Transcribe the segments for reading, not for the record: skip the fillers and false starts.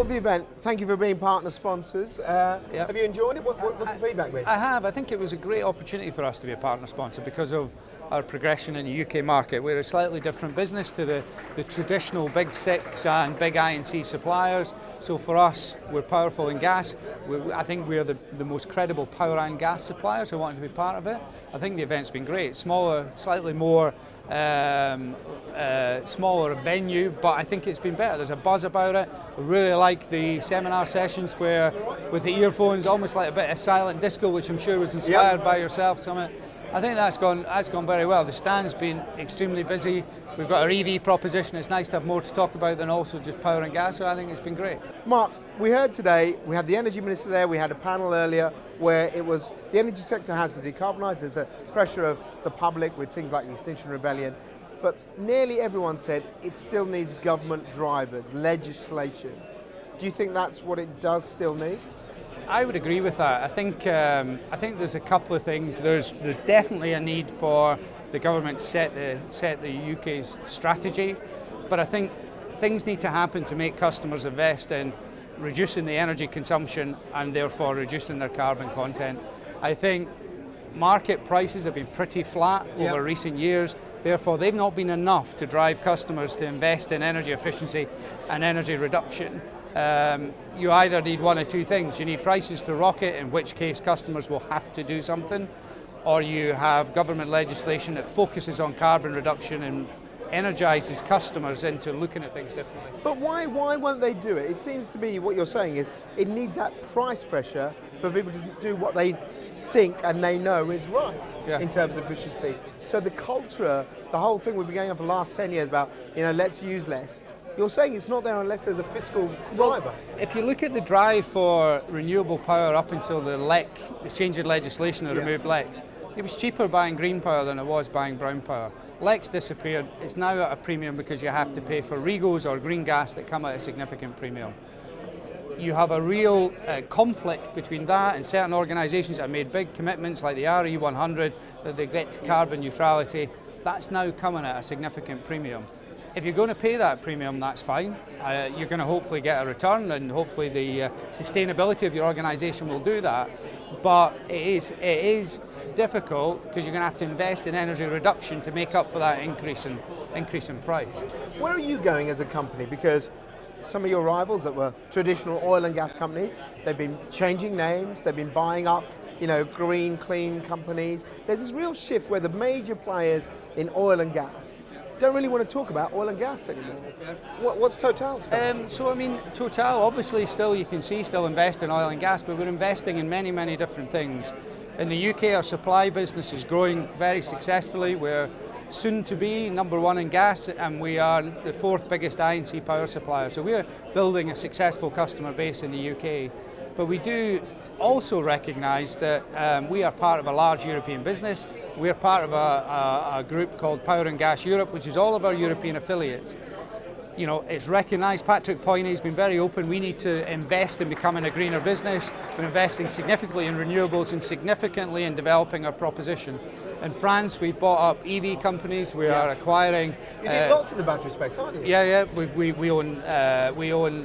thought of the event? Thank you for being partner sponsors. Have you enjoyed it? What's the feedback been? I have. I think it was a great opportunity for us to be a partner sponsor because of our progression in the UK market. We're a slightly different business to the traditional big six and big I&C suppliers. So for us, we're powerful in gas. I think we're the most credible power and gas suppliers who want to be part of it. I think the event's been great. Smaller, slightly more smaller venue, but I think it's been better. There's a buzz about it. I really like the seminar sessions where, with the earphones, almost like a bit of silent disco, which I'm sure was inspired by yourself, Summit. I think that's gone very well. The stand's been extremely busy. We've got our EV proposition. It's nice to have more to talk about than also just power and gas, so I think it's been great. Mark, we heard today, we had the Energy Minister there, we had a panel earlier where it was, the energy sector has to decarbonise, there's the pressure of the public with things like the Extinction Rebellion, but nearly everyone said it still needs government drivers, legislation. Do you think that's what it does still need? I would agree with that. I think there's a couple of things. There's definitely a need for the government to set the UK's strategy, but I think things need to happen to make customers invest in reducing the energy consumption and therefore reducing their carbon content. I think market prices have been pretty flat over recent years, therefore they've not been enough to drive customers to invest in energy efficiency and energy reduction. You either need one of two things. You need prices to rocket, in which case customers will have to do something, or you have government legislation that focuses on carbon reduction and energises customers into looking at things differently. But why won't they do it? It seems to be what you're saying is it needs that price pressure for people to do what they think and they know is right in terms of efficiency. So the culture, the whole thing we've been going on for the last 10 years about, let's use less. You're saying it's not there unless there's a fiscal driver. If you look at the drive for renewable power up until the change in legislation that removed LECs, it was cheaper buying green power than it was buying brown power. LECs disappeared. It's now at a premium because you have to pay for regos or green gas that come at a significant premium. You have a real conflict between that and certain organisations that have made big commitments like the RE100 that they get to carbon neutrality. That's now coming at a significant premium. If you're going to pay that premium, that's fine. You're going to hopefully get a return and hopefully the sustainability of your organisation will do that. But it is difficult because you're going to have to invest in energy reduction to make up for that increase in price. Where are you going as a company? Because some of your rivals that were traditional oil and gas companies, they've been changing names, they've been buying up green, clean companies. There's this real shift where the major players in oil and gas don't really want to talk about oil and gas anymore. What's Total's stance? Total obviously you can see still invest in oil and gas, but we're investing in many, many different things. In the UK, our supply business is growing very successfully. We're soon to be number one in gas, and we are the fourth biggest I&C power supplier. So we're building a successful customer base in the UK. But we do also recognise that we are part of a large European business. We're part of a group called Power and Gas Europe, which is all of our European affiliates. It's recognised. Patrick Poyney's been very open. We need to invest in becoming a greener business. We're investing significantly in renewables and significantly in developing our proposition. In France, we've bought up EV companies. We are acquiring. You did lots in the battery space, aren't you? Yeah. We own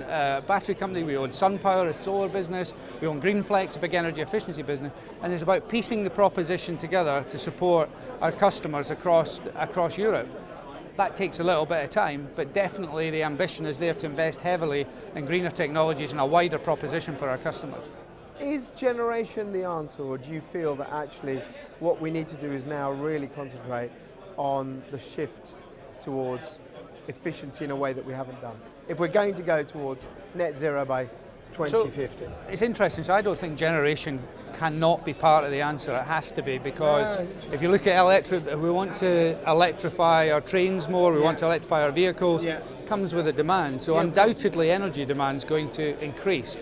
a battery company. We own SunPower, a solar business. We own Greenflex, a big energy efficiency business. And it's about piecing the proposition together to support our customers across Europe. That takes a little bit of time, but definitely the ambition is there to invest heavily in greener technologies and a wider proposition for our customers. Is generation the answer, or do you feel that actually what we need to do is now really concentrate on the shift towards efficiency in a way that we haven't done? If we're going to go towards net zero by 2050. So it's interesting. So I don't think generation cannot be part of the answer. It has to be, because if you look at we want to electrify our trains more, we want to electrify our vehicles, it comes with a demand. So undoubtedly energy demand is going to increase.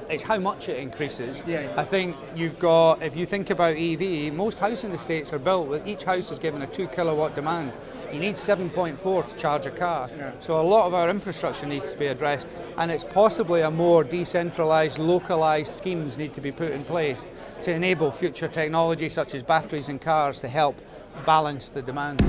It's how much it increases. I think if you think about EV, most houses in the States are built with each house is given a 2 kilowatt demand. You need 7.4 to charge a car. So a lot of our infrastructure needs to be addressed, and it's possibly a more decentralised, localised schemes need to be put in place to enable future technology such as batteries and cars to help balance the demand.